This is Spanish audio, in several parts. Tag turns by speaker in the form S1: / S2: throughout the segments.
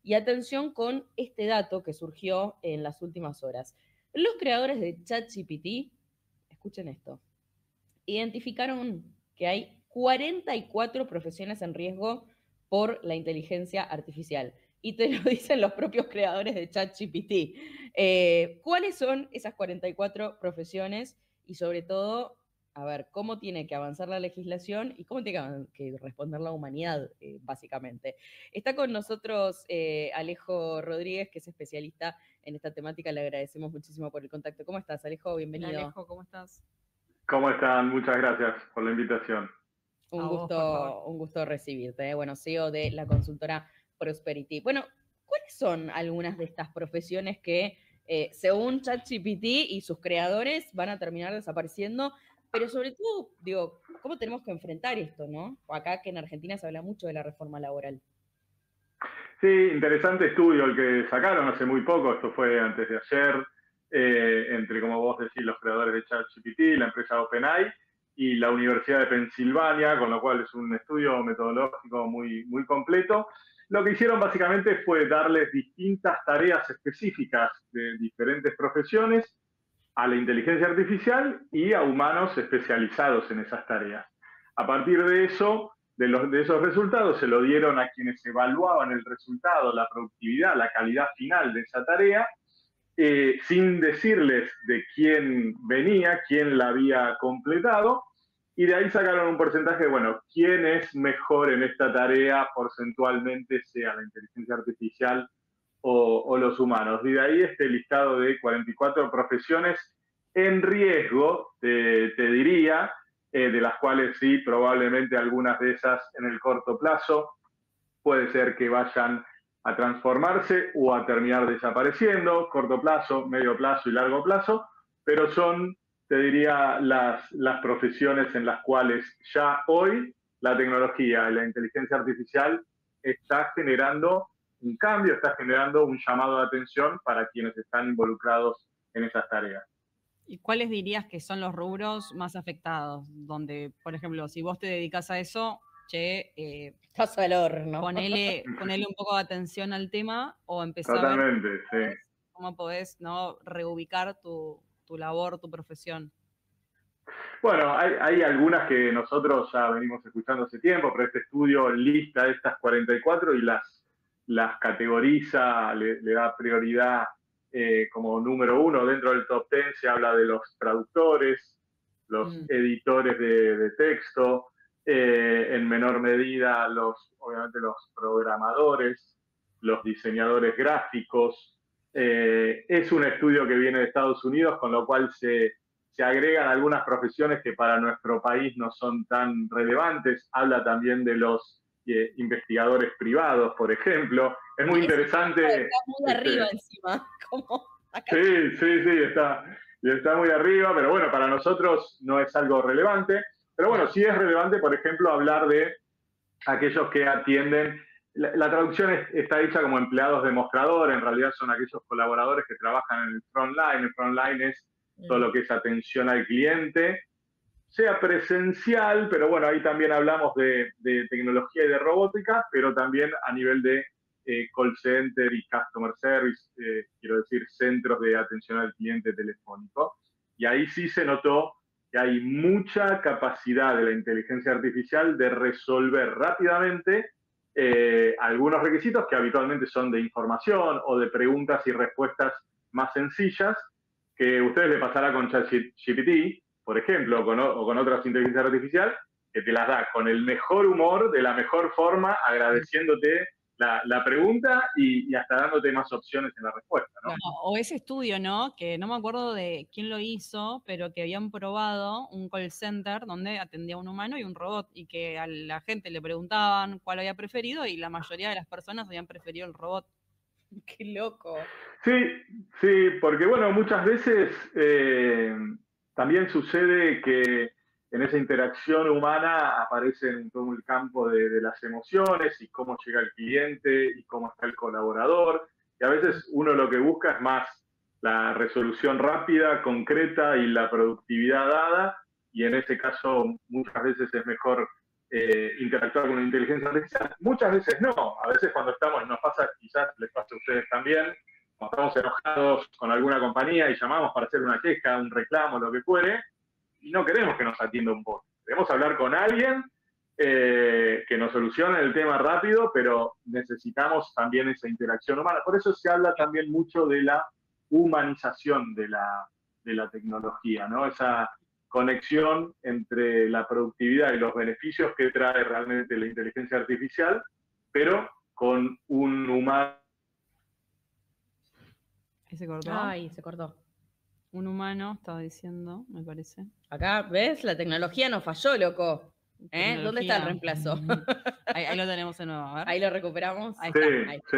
S1: Y atención con este dato que surgió en las últimas horas. Los creadores de ChatGPT, escuchen esto, identificaron que hay 44 profesiones en riesgo por la inteligencia artificial. Y te lo dicen los propios creadores de ChatGPT. ¿Cuáles son esas 44 profesiones? Y sobre todo, a ver, cómo tiene que avanzar la legislación y cómo tiene que responder la humanidad, básicamente. Está con nosotros Alejo Rodríguez, que es especialista en esta temática. Le agradecemos muchísimo por el contacto. ¿Cómo estás, Alejo? Bienvenido.
S2: Hola, Alejo, ¿cómo estás?
S3: ¿Cómo están? Muchas gracias por la invitación.
S1: Un gusto recibirte. Bueno, CEO de la consultora Prosperity. Bueno, ¿cuáles son algunas de estas profesiones que, según ChatGPT y sus creadores, van a terminar desapareciendo? Pero sobre todo, digo, ¿cómo tenemos que enfrentar esto, no? Acá que en Argentina se habla mucho de la reforma laboral.
S3: Sí, interesante estudio el que sacaron hace muy poco, esto fue antes de ayer, entre, como vos decís, los creadores de ChatGPT, la empresa OpenAI y la Universidad de Pensilvania, con lo cual es un estudio metodológico muy completo. Lo que hicieron básicamente fue darles distintas tareas específicas de diferentes profesiones a la inteligencia artificial y a humanos especializados en esas tareas. A partir de eso, de esos resultados, se lo dieron a quienes evaluaban el resultado, la productividad, la calidad final de esa tarea, sin decirles de quién venía, quién la había completado, y de ahí sacaron un porcentaje de, bueno, quién es mejor en esta tarea porcentualmente, sea la inteligencia artificial o los humanos. Y de ahí este listado de 44 profesiones en riesgo, te diría, de las cuales sí, probablemente algunas de esas en el corto plazo puede ser que vayan a transformarse o a terminar desapareciendo, corto plazo, medio plazo y largo plazo, pero son, te diría, las profesiones en las cuales ya hoy la tecnología y la inteligencia artificial está generando un cambio, está generando un llamado de atención para quienes están involucrados en esas tareas.
S2: ¿Y cuáles dirías que son los rubros más afectados? Donde, por ejemplo, si vos te dedicas a eso,
S1: paso al horno.
S2: Ponele un poco de atención al tema o empezar
S3: Totalmente,
S2: a ver cómo podés, ¿no? Reubicar tu labor, tu profesión.
S3: Bueno, hay algunas que nosotros ya venimos escuchando hace tiempo, pero este estudio lista estas 44 y las categoriza, le da prioridad como número uno. Dentro del top 10 se habla de los traductores, los editores de texto, en menor medida obviamente los programadores, los diseñadores gráficos. Es un estudio que viene de Estados Unidos, con lo cual se agregan algunas profesiones que para nuestro país no son tan relevantes. Habla también de los investigadores privados, por ejemplo. Es muy interesante.
S1: Está muy arriba encima.
S3: Sí, está muy arriba, pero bueno, para nosotros no es algo relevante. Pero bueno, sí es relevante, por ejemplo, hablar de aquellos que atienden. La traducción está hecha como empleados de mostrador, en realidad son aquellos colaboradores que trabajan en el frontline. El frontline es todo lo que es atención al cliente, sea presencial, pero bueno, ahí también hablamos de tecnología y de robótica, pero también a nivel de call center y customer service, quiero decir, centros de atención al cliente telefónico. Y ahí sí se notó que hay mucha capacidad de la inteligencia artificial de resolver rápidamente algunos requisitos que habitualmente son de información o de preguntas y respuestas más sencillas, que ustedes le pasará con ChatGPT, por ejemplo, o con otras inteligencias artificiales, que te las da con el mejor humor, de la mejor forma, agradeciéndote la pregunta y hasta dándote más opciones en la respuesta, ¿no?
S2: O ese estudio, ¿no? Que no me acuerdo de quién lo hizo, pero que habían probado un call center donde atendía un humano y un robot, y que a la gente le preguntaban cuál había preferido y la mayoría de las personas habían preferido el robot.
S1: ¡Qué loco!
S3: Sí, porque bueno, muchas veces también sucede que en esa interacción humana aparece todo el campo de las emociones y cómo llega el cliente y cómo está el colaborador. Y a veces uno lo que busca es más la resolución rápida, concreta y la productividad dada. Y en ese caso muchas veces es mejor interactuar con una inteligencia artificial. Muchas veces no. A veces cuando estamos, nos pasa, quizás les pasa a ustedes también, cuando estamos enojados con alguna compañía y llamamos para hacer una queja, un reclamo, lo que fuere, y no queremos que nos atienda un bot. Queremos hablar con alguien que nos solucione el tema rápido, pero necesitamos también esa interacción humana. Por eso se habla también mucho de la humanización de la tecnología, ¿no? Esa conexión entre la productividad y los beneficios que trae realmente la inteligencia artificial, pero con un humano.
S2: ¿Se cortó?
S1: Ay, se cortó.
S2: Un humano, estaba diciendo, me parece.
S1: Acá, ¿ves? La tecnología nos falló, loco. ¿Dónde está el reemplazo?
S2: Ahí lo tenemos de nuevo, a ver.
S1: Ahí lo recuperamos.
S2: Ahí
S3: Sí,
S2: está.
S3: sí,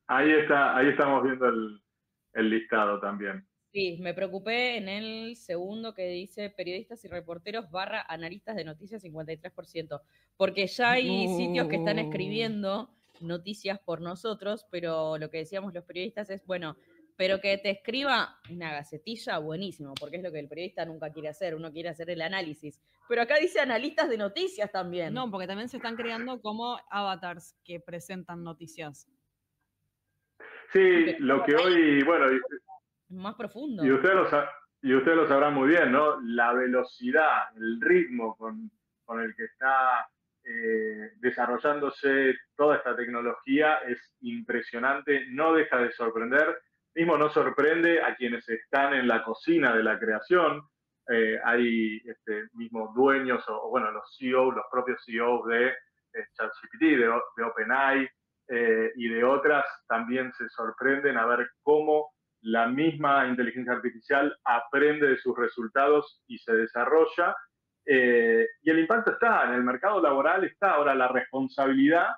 S3: ahí estamos viendo el listado también.
S1: Sí, me preocupé en el segundo que dice periodistas y reporteros / analistas de noticias 53%, porque ya hay sitios que están escribiendo noticias por nosotros, pero lo que decíamos los periodistas es, bueno, pero que te escriba una gacetilla, buenísimo, porque es lo que el periodista nunca quiere hacer, uno quiere hacer el análisis. Pero acá dice analistas de noticias también.
S2: No, porque también se están creando como avatars que presentan noticias.
S3: Sí, lo que hoy, bueno,
S1: más profundo.
S3: Y ustedes lo sabrán muy bien, ¿no? La velocidad, el ritmo con el que está desarrollándose toda esta tecnología es impresionante, no deja de sorprender, mismo no sorprende a quienes están en la cocina de la creación. Hay mismos dueños o, bueno, los CEOs, los propios CEOs de ChatGPT, de OpenAI y de otras, también se sorprenden a ver cómo la misma inteligencia artificial aprende de sus resultados y se desarrolla. Y el impacto está en el mercado laboral, está ahora la responsabilidad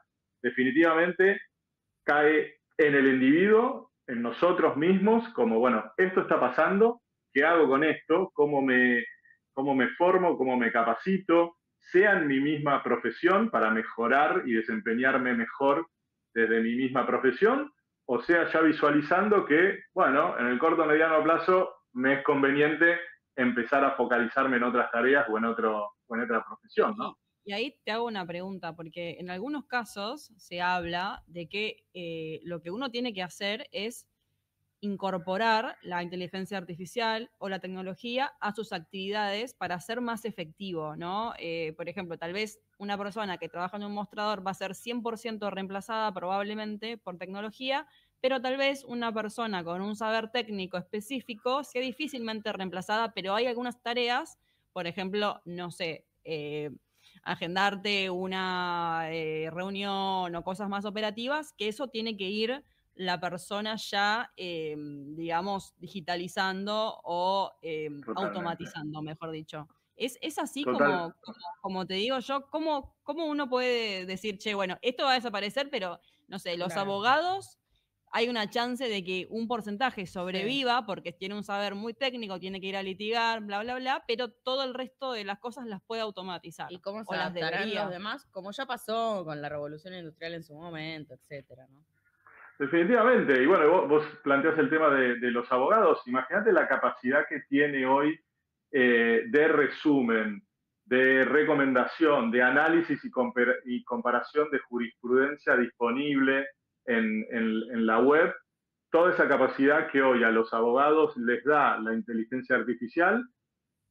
S3: definitivamente cae en el individuo, en nosotros mismos, como, bueno, esto está pasando, ¿qué hago con esto? ¿Cómo me formo? ¿Cómo me capacito? Sea en mi misma profesión para mejorar y desempeñarme mejor desde mi misma profesión, o sea, ya visualizando que, bueno, en el corto o mediano plazo me es conveniente empezar a focalizarme en otras tareas o en otra profesión, ¿no?
S2: Y ahí te hago una pregunta, porque en algunos casos se habla de que lo que uno tiene que hacer es incorporar la inteligencia artificial o la tecnología a sus actividades para ser más efectivo, ¿no? Por ejemplo, tal vez una persona que trabaja en un mostrador va a ser 100% reemplazada probablemente por tecnología, pero tal vez una persona con un saber técnico específico sea difícilmente reemplazada, pero hay algunas tareas, por ejemplo, no sé, agendarte una reunión o cosas más operativas, que eso tiene que ir la persona ya, digamos, digitalizando o automatizando, mejor dicho. Es así como te digo yo, ¿cómo uno puede decir, che, bueno, esto va a desaparecer, pero, no sé, los abogados, hay una chance de que un porcentaje sobreviva porque tiene un saber muy técnico, tiene que ir a litigar, bla, bla, bla, pero todo el resto de las cosas las puede automatizar.
S1: ¿Y cómo se adaptarán los demás? Como ya pasó con la revolución industrial en su momento, etcétera, ¿no?
S3: Definitivamente, y bueno, vos planteás el tema de los abogados. Imagínate la capacidad que tiene hoy de resumen, de recomendación, de análisis y comparación de jurisprudencia disponible en la web. Toda esa capacidad que hoy a los abogados les da la inteligencia artificial,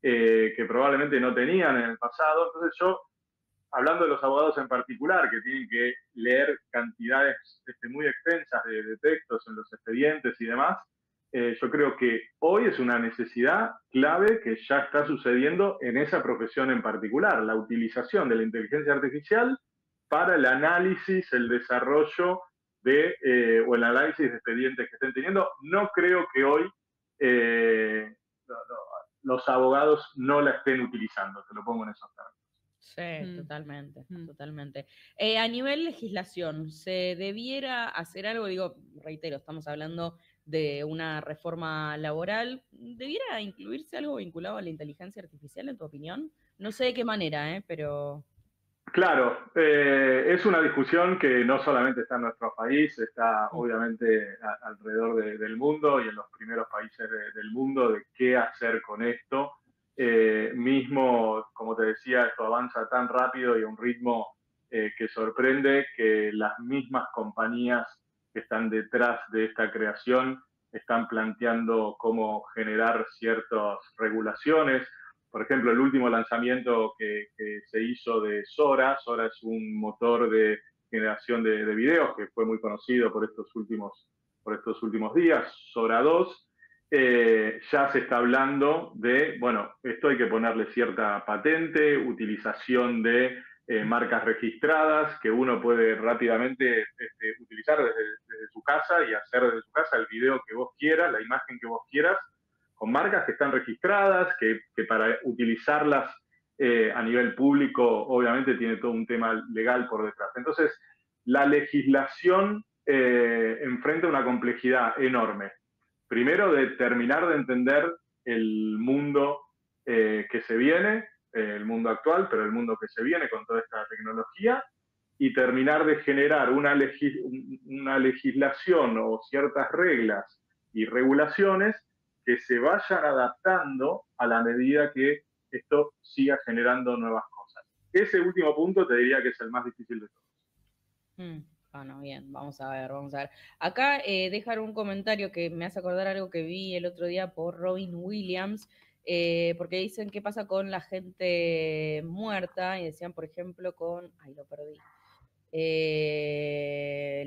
S3: que probablemente no tenían en el pasado. Entonces yo, hablando de los abogados en particular, que tienen que leer cantidades muy extensas de textos en los expedientes y demás, yo creo que hoy es una necesidad clave que ya está sucediendo en esa profesión en particular, la utilización de la inteligencia artificial para el análisis, el desarrollo o el análisis de expedientes que estén teniendo. No creo que hoy los abogados no la estén utilizando, te lo pongo en esos términos.
S1: Sí, totalmente, totalmente. A nivel legislación, ¿se debiera hacer algo? Digo, reitero, estamos hablando de una reforma laboral. ¿Debiera incluirse algo vinculado a la inteligencia artificial, en tu opinión? No sé de qué manera, pero...
S3: Claro, es una discusión que no solamente está en nuestro país, está obviamente alrededor del mundo y en los primeros países del mundo de qué hacer con esto. mismo, como te decía, esto avanza tan rápido y a un ritmo que sorprende, que las mismas compañías que están detrás de esta creación están planteando cómo generar ciertas regulaciones. Por ejemplo, el último lanzamiento que se hizo de Sora. Sora es un motor de generación de videos que fue muy conocido por estos últimos días, Sora 2. Ya se está hablando de, bueno, esto hay que ponerle cierta patente, utilización de marcas registradas, que uno puede rápidamente utilizar desde su casa y hacer desde su casa el video que vos quieras, la imagen que vos quieras, con marcas que están registradas, que para utilizarlas a nivel público obviamente tiene todo un tema legal por detrás. Entonces, la legislación enfrenta una complejidad enorme. Primero, de terminar de entender el mundo que se viene, el mundo actual, pero el mundo que se viene con toda esta tecnología, y terminar de generar una legislación o ciertas reglas y regulaciones que se vayan adaptando a la medida que esto siga generando nuevas cosas. Ese último punto te diría que es el más difícil de todos.
S1: Bueno, bien, vamos a ver. Acá dejar un comentario que me hace acordar algo que vi el otro día por Robin Williams, porque dicen qué pasa con la gente muerta, y decían, por ejemplo, ay, lo perdí.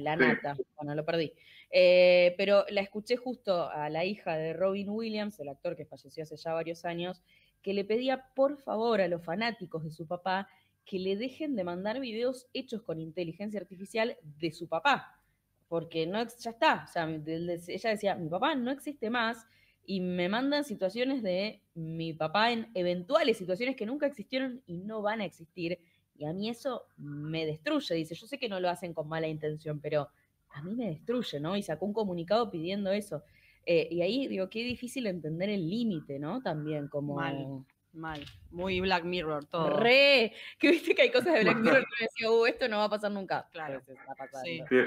S1: La Nata, bueno, lo perdí. Pero la escuché justo a la hija de Robin Williams, el actor que falleció hace ya varios años, que le pedía por favor a los fanáticos de su papá que le dejen de mandar videos hechos con inteligencia artificial de su papá, porque no, ya está, o sea, ella decía, mi papá no existe más, y me mandan situaciones de mi papá en eventuales situaciones que nunca existieron y no van a existir, y a mí eso me destruye. Dice, yo sé que no lo hacen con mala intención, pero a mí me destruye, ¿no? Y sacó un comunicado pidiendo eso. Y ahí digo, qué difícil entender el límite, ¿no? También como...
S2: Mal. Muy Black Mirror todo.
S1: Que viste que hay cosas de Black Mirror que decía, esto no va a pasar nunca.
S2: Claro.
S1: Pues está pasando.
S3: Sí,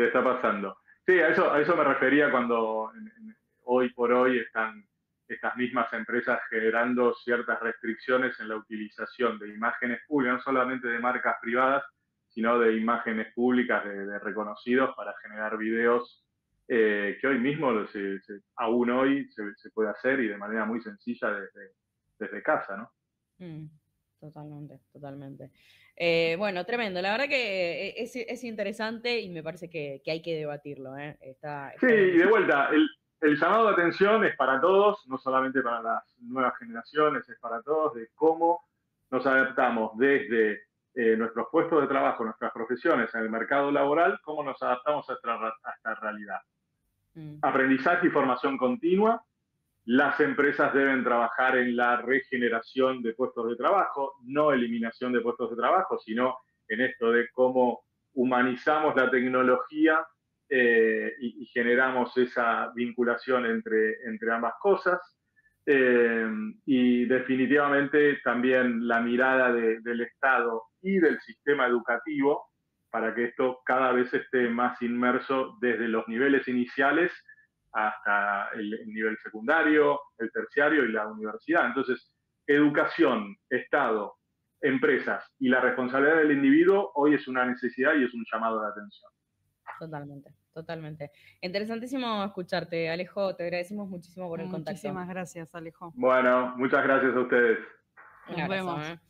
S3: está pasando. Sí, a eso me refería cuando hoy por hoy están estas mismas empresas generando ciertas restricciones en la utilización de imágenes públicas, no solamente de marcas privadas, sino de imágenes públicas de reconocidos para generar videos que hoy mismo, aún hoy, se puede hacer y de manera muy sencilla desde casa, ¿no?
S1: Totalmente. Bueno, tremendo. La verdad que es interesante y me parece que hay que debatirlo. Está
S3: sí, y de vuelta, el llamado de atención es para todos, no solamente para las nuevas generaciones, es para todos, de cómo nos adaptamos desde nuestros puestos de trabajo, nuestras profesiones en el mercado laboral, cómo nos adaptamos a esta realidad. Aprendizaje y formación continua. Las empresas deben trabajar en la regeneración de puestos de trabajo, no eliminación de puestos de trabajo, sino en esto de cómo humanizamos la tecnología y generamos esa vinculación entre ambas cosas. Y definitivamente también la mirada del Estado y del sistema educativo para que esto cada vez esté más inmerso desde los niveles iniciales hasta el nivel secundario, el terciario y la universidad. Entonces, educación, Estado, empresas y la responsabilidad del individuo hoy es una necesidad y es un llamado de atención.
S1: Totalmente. Interesantísimo escucharte, Alejo. Te agradecemos muchísimo por el contacto.
S2: Muchísimas gracias, Alejo.
S3: Bueno, muchas gracias a ustedes.
S2: Nos vemos.